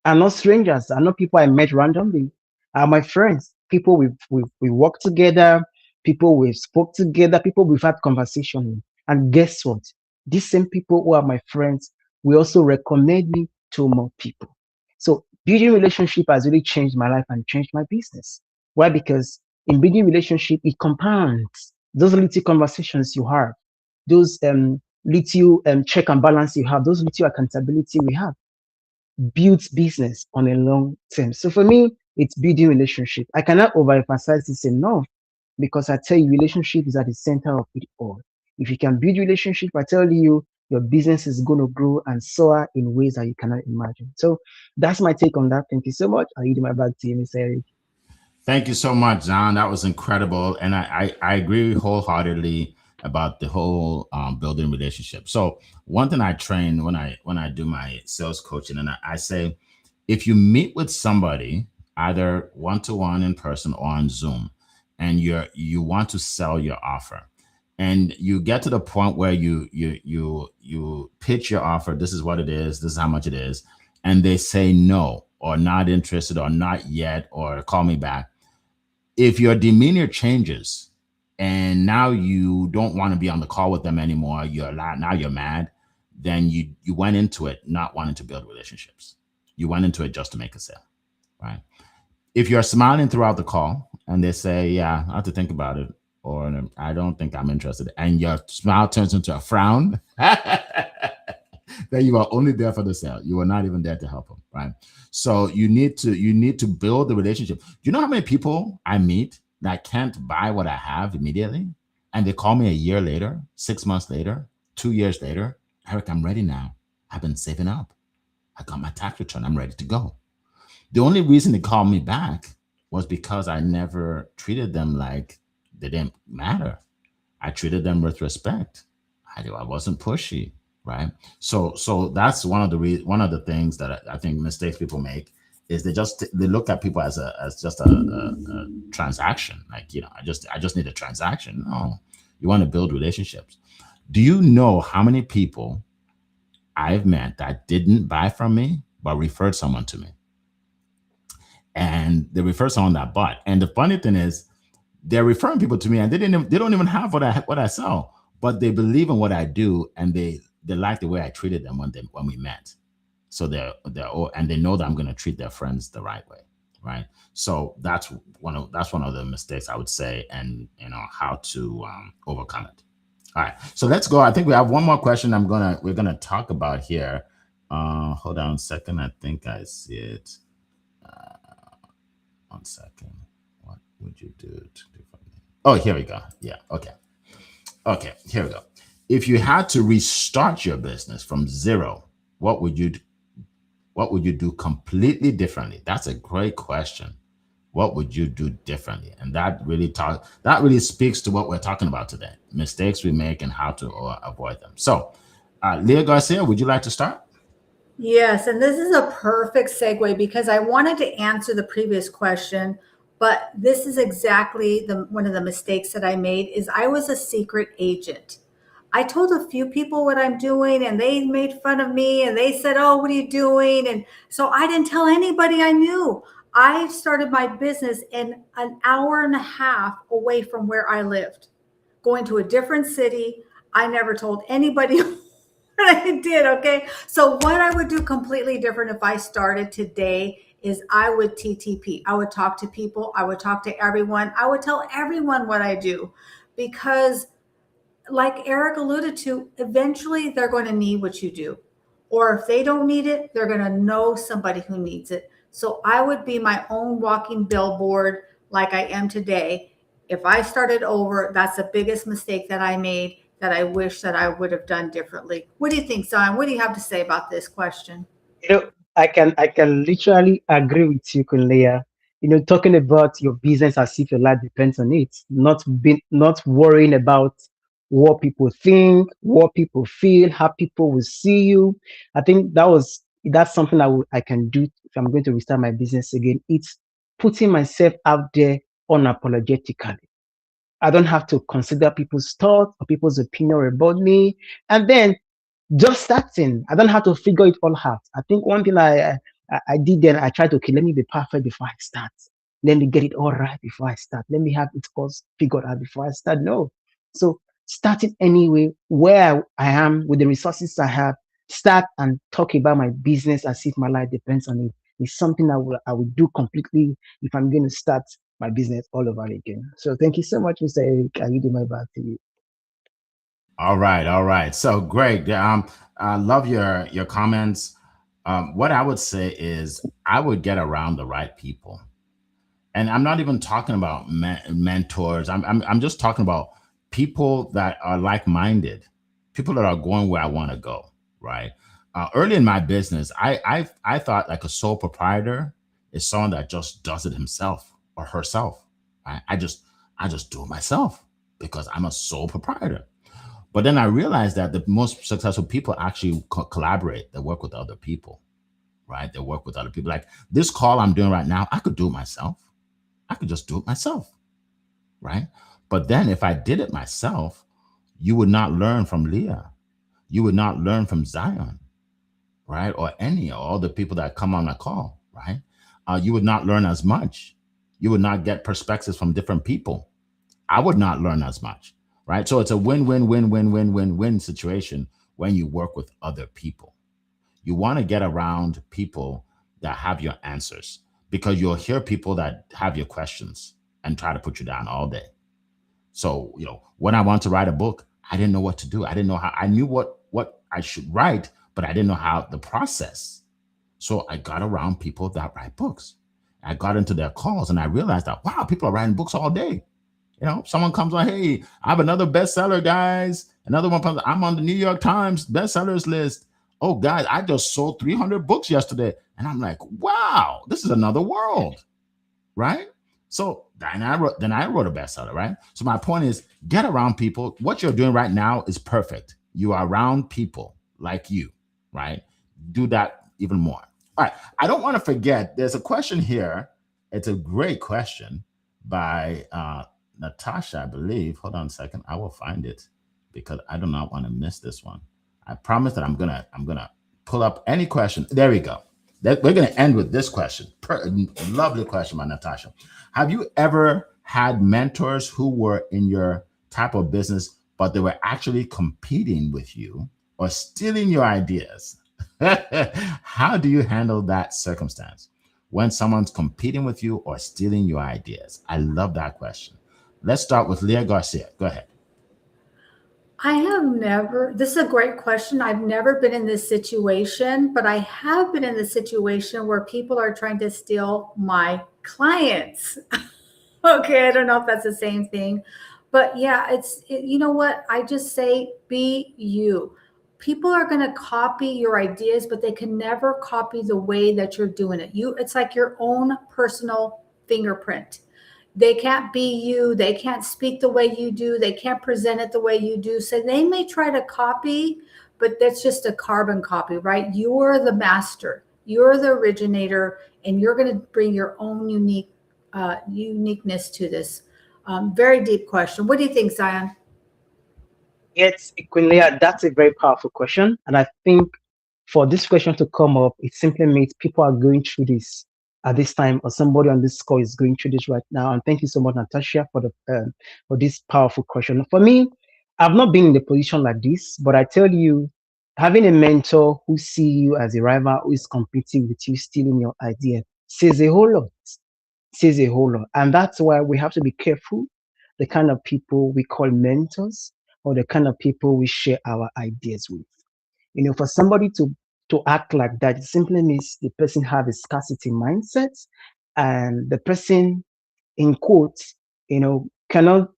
Are not strangers, are not people I met randomly. Are my friends, people we work together, people we've spoke together, people we've had conversation with. And guess what? These same people who are my friends will also recommend me to more people. So building relationship has really changed my life and changed my business. Why? Because in building relationship, it compounds. Those little conversations you have, those little check and balance you have, those little accountability we have, builds business on a long term. So for me, it's building relationship. I cannot overemphasize this enough because I tell you, relationship is at the center of it all. If you can build relationship, I tell you, your business is going to grow and soar in ways that you cannot imagine. So that's my take on that. Thank you so much. I'll leave my back to you, Mr. Eric. Thank you so much, John. That was incredible. And I agree wholeheartedly about the whole building relationship. So one thing I train when I do my sales coaching, and I say, if you meet with somebody, either one-to-one in person or on Zoom, and you want to sell your offer, and you get to the point where you pitch your offer, this is what it is, this is how much it is, and they say no, or not interested, or not yet, or call me back. If your demeanor changes and now you don't want to be on the call with them anymore, you're mad, then you went into it not wanting to build relationships. You went into it just to make a sale, right? If you're smiling throughout the call and they say, yeah, I have to think about it, or I don't think I'm interested, and your smile turns into a frown, then you are only there for the sale. You are not even there to help them, right? So you need to build the relationship. Do you know how many people I meet that can't buy what I have immediately, and they call me a year later, 6 months later, 2 years later? Eric, I'm ready now. I've been saving up. I got my tax return. I'm ready to go. The only reason they called me back was because I never treated them like they didn't matter. I treated them with respect. I wasn't pushy, right? So that's one of the things that I think mistakes people make is they look at people as just a transaction. Like, I just need a transaction. No, you want to build relationships. Do you know how many people I've met that didn't buy from me but referred someone to me? And they refer someone that bought. And the funny thing is, they're referring people to me, and they don't even have what I sell, but they believe in what I do, and they like the way I treated them when we met. So they're and they know that I'm going to treat their friends the right way, right? So that's one of the mistakes I would say, and how to overcome it. All right, so let's go. I think we have one more question we're gonna talk about here. Hold on a second. I think I see it. 1 second. What would you do differently? Oh, here we go. Yeah. Okay, here we go. If you had to restart your business from zero, what would you do completely differently? That's a great question. What would you do differently? And that really speaks to what we're talking about today: mistakes we make and how to avoid them. So, Leah Garcia, would you like to start? Yes, and this is a perfect segue because I wanted to answer the previous question, but this is exactly one of the mistakes that I made is I was a secret agent. I told a few people what I'm doing and they made fun of me and they said, "Oh, what are you doing?" And so I didn't tell anybody I knew. I started my business in an hour and a half away from where I lived, going to a different city. I never told anybody I did. Okay. So what I would do completely different if I started today is I would TTP. I would talk to people. I would talk to everyone. I would tell everyone what I do because like Eric alluded to, eventually they're going to need what you do. Or if they don't need it, they're going to know somebody who needs it. So I would be my own walking billboard like I am today. If I started over, that's the biggest mistake that I made that I wish that I would have done differently. What do you think, Zion? What do you have to say about this question? I can literally agree with you, Kunleya. Talking about your business as if your life depends on it, not worrying about what people think, what people feel, how people will see you. I think that's something I can do if I'm going to restart my business again. It's putting myself out there unapologetically. I don't have to consider people's thoughts or people's opinion about me. And then just starting, I don't have to figure it all out. I think one thing I did then, I tried to, okay, let me be perfect before I start. Let me get it all right before I start. Let me have it all figured out before I start. No. So starting anyway, where I am with the resources I have, start and talk about my business as if my life depends on it. It's something I will do completely if I'm going to start my business all over again. So thank you so much, Mr. Eric. I will do my back to you. All right. So Greg, I love your comments. What I would say is I would get around the right people, and I'm not even talking about mentors. I'm just talking about people that are like-minded, people that are going where I want to go. Right. Early in my business, I thought like a sole proprietor is someone that just does it himself or herself. Right? I just do it myself because I'm a sole proprietor. But then I realized that the most successful people actually collaborate. They work with other people, right? They work with other people. Like this call I'm doing right now, I could do it myself. I could just do it myself, right? But then if I did it myself, you would not learn from Leah. You would not learn from Zion, right? Or all the people that come on the call, right? You would not learn as much. You would not get perspectives from different people. I would not learn as much. Right. So it's a win-win-win-win-win-win situation when you work with other people. You want to get around people that have your answers because you'll hear people that have your questions and try to put you down all day. So, when I want to write a book, I didn't know what to do. I didn't know how. I knew what I should write, but I didn't know how the process. So I got around people that write books. I got into their calls and I realized that, wow, people are writing books all day. Someone comes on, hey, I have another bestseller, guys. Another one comes, I'm on the New York Times bestsellers list. Oh, guys, I just sold 300 books yesterday. And I'm like, wow, this is another world, right? So then I wrote a bestseller, right? So my point is, get around people. What you're doing right now is perfect. You are around people like you, right? Do that even more. All right. I don't want to forget, there's a question here. It's a great question by Natasha, I believe. Hold on a second. I will find it because I do not want to miss this one. I promise that I'm gonna pull up any question. There we go. We're gonna end with this question. Lovely question by Natasha. Have you ever had mentors who were in your type of business, but they were actually competing with you or stealing your ideas? How do you handle that circumstance when someone's competing with you or stealing your ideas? I love that question. Let's start with Leah Garcia. Go ahead. This is a great question. I've never been in this situation, but I have been in the situation where people are trying to steal my clients. Okay, I don't know if that's the same thing, but yeah, you know what? I just say, be you. People are going to copy your ideas, but they can never copy the way that you're doing it. It's like your own personal fingerprint. They can't be you. They can't speak the way you do. They can't present it the way you do. So they may try to copy, but that's just a carbon copy, right? You're the master. You're the originator, and you're going to bring your own uniqueness to this. Very deep question. What do you think, Zion? Yes, Equinia, that's a very powerful question. And I think for this question to come up, it simply means people are going through this at this time, or somebody on this call is going through this right now. And thank you so much, Natasha, for this powerful question. For me, I've not been in a position like this, but I tell you, having a mentor who see you as a rival, who is competing with you, stealing your idea, says a whole lot. Says a whole lot. And that's why we have to be careful the kind of people we call mentors or the kind of people we share our ideas with. For somebody to act like that, it simply means the person have a scarcity mindset, and the person, in quotes, cannot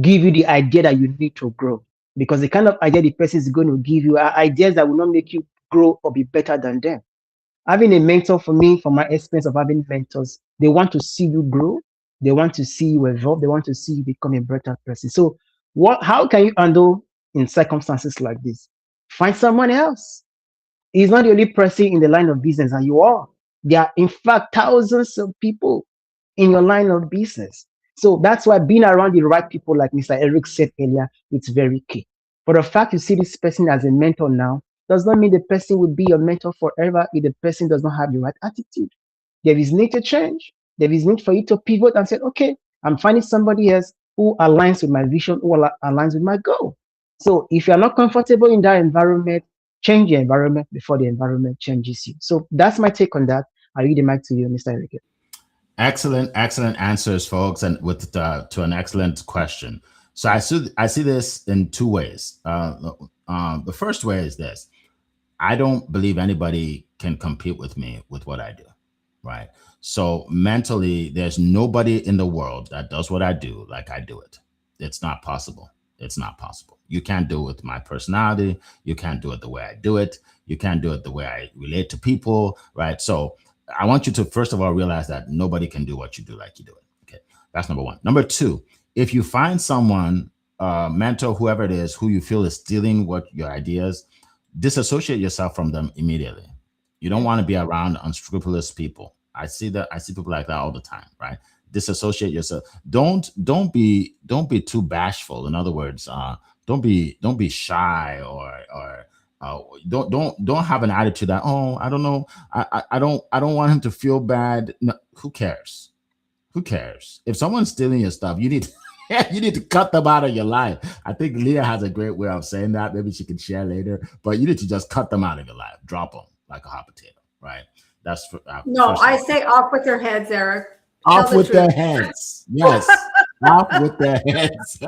give you the idea that you need to grow, because the kind of idea the person is going to give you are ideas that will not make you grow or be better than them. Having a mentor, for me, from my experience of having mentors, they want to see you grow, they want to see you evolve, they want to see you become a better person. So how can you handle in circumstances like this? Find someone else. He's not the only person in the line of business, and you are. There are, in fact, thousands of people in your line of business. So that's why being around the right people, like Mr. Eric said earlier, it's very key. But the fact you see this person as a mentor now does not mean the person will be your mentor forever if the person does not have the right attitude. There is need to change. There is need for you to pivot and say, okay, I'm finding somebody else who aligns with my vision, who aligns with my goal. So if you're not comfortable in that environment, change the environment before the environment changes you. So that's my take on that. I read the mic to you, Mr. Enrique. Excellent answers, folks, and to an excellent question. So I see this in two ways. The first way is this: I don't believe anybody can compete with me with what I do, right? So mentally, there's nobody in the world that does what I do like I do it. It's not possible. It's not possible. You can't do it with my personality. You can't do it the way I do it. You can't do it the way I relate to people, right? So I want you to, first of all, realize that nobody can do what you do like you do it. Okay, that's number one. Number two, if you find someone, mentor, whoever it is, who you feel is stealing your ideas, disassociate yourself from them immediately. You don't want to be around unscrupulous people. I see people like that all the time, right? Disassociate yourself. Don't be too bashful. In other words, don't be shy or don't have an attitude that, oh, I don't know, I don't want him to feel bad. No, who cares? Who cares? If someone's stealing your stuff, you need to cut them out of your life. I think Leah has a great way of saying that. Maybe she can share later. But you need to just cut them out of your life. Drop them like a hot potato, right? That's no. I say off with their heads, Eric. Off with their heads. Yes. Off with their heads.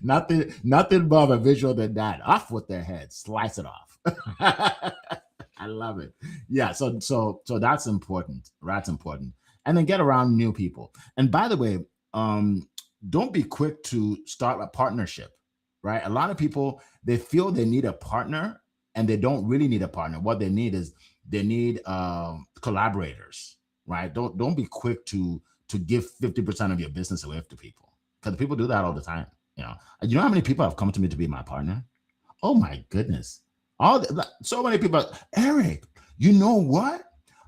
Nothing more of a visual than that. Off with their heads. Slice it off. I love it. Yeah. So that's important. That's important. And then get around new people. And by the way, don't be quick to start a partnership, right? A lot of people, they feel they need a partner and they don't really need a partner. What they need is they need collaborators, right? Don't be quick to give 50% of your business away to people, because people do that all the time. You know how many people have come to me to be my partner? Oh my goodness. So many people. Eric, you know what?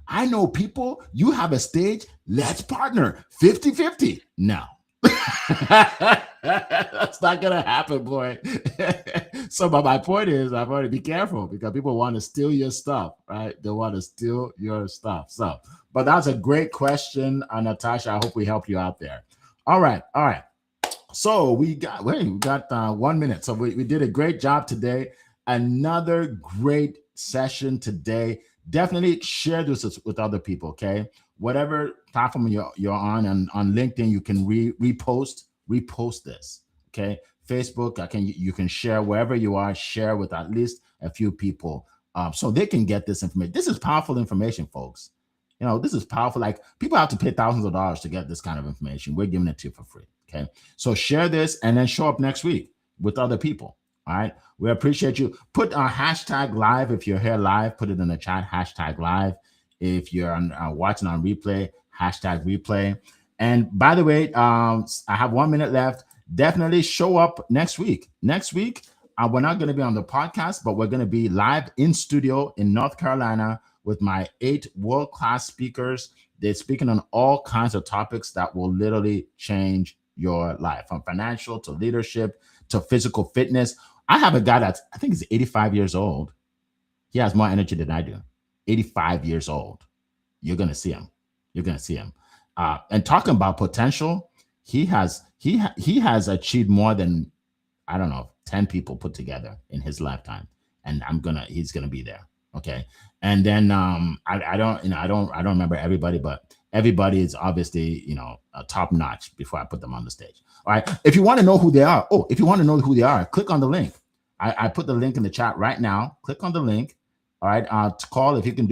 I know people, you have a stage, let's partner 50-50. No. That's not gonna happen, boy. So but my point is, I've already be careful, because people want to steal your stuff, right? They want to steal your stuff. So, but that's a great question, Natasha. I hope we helped you out there. All right. So we got 1 minute. So we did a great job today. Another great session today. Definitely share this with other people, okay? Whatever platform you're on, and on LinkedIn, you can repost this, okay? Facebook, you can share wherever you are. Share with at least a few people, so they can get this information. This is powerful information, folks. This is powerful. Like, people have to pay thousands of dollars to get this kind of information. We're giving it to you for free, okay? So share this and then show up next week with other people. All right. We appreciate you. Put a hashtag live if you're here live. Put it in the chat. Hashtag live. If you're watching on replay, hashtag replay. And by the way, I have 1 minute left. Definitely show up next week. Next week, we're not going to be on the podcast, but we're going to be live in studio in North Carolina with my 8 world-class speakers. They're speaking on all kinds of topics that will literally change your life, from financial to leadership to physical fitness. I have a guy that's, I think he's 85 years old. He has more energy than I do. 85 years old. You're going to see him. And talking about potential, he has achieved more than, I don't know, 10 people put together in his lifetime. And he's going to be there. Okay. And then I don't remember everybody, but everybody is obviously, top notch before I put them on the stage. All right. If you want to know who they are, click on the link. I put the link in the chat right now. Click on the link. All right. To call, if you can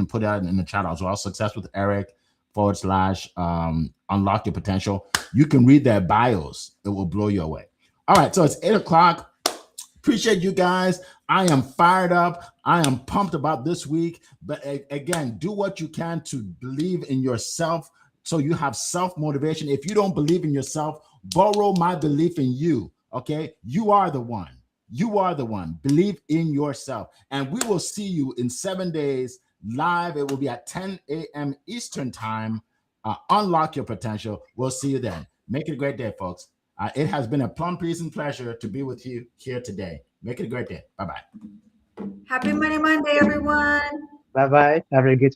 put that in the chat as well. Success with Eric / unlock your potential. You can read their bios. It will blow you away. All right. So it's 8 o'clock. Appreciate you guys. I am fired up. I am pumped about this week. But again, do what you can to believe in yourself, so you have self-motivation. If you don't believe in yourself, borrow my belief in you. Okay? You are the one. Believe in yourself. And we will see you in 7 days live. It will be at 10 a.m. Eastern time. Unlock your potential. We'll see you then. Make it a great day, folks. It has been a plum pleasing pleasure to be with you here today. Make it a great day. Bye-bye. Happy Money Monday, everyone. Bye-bye. Have a good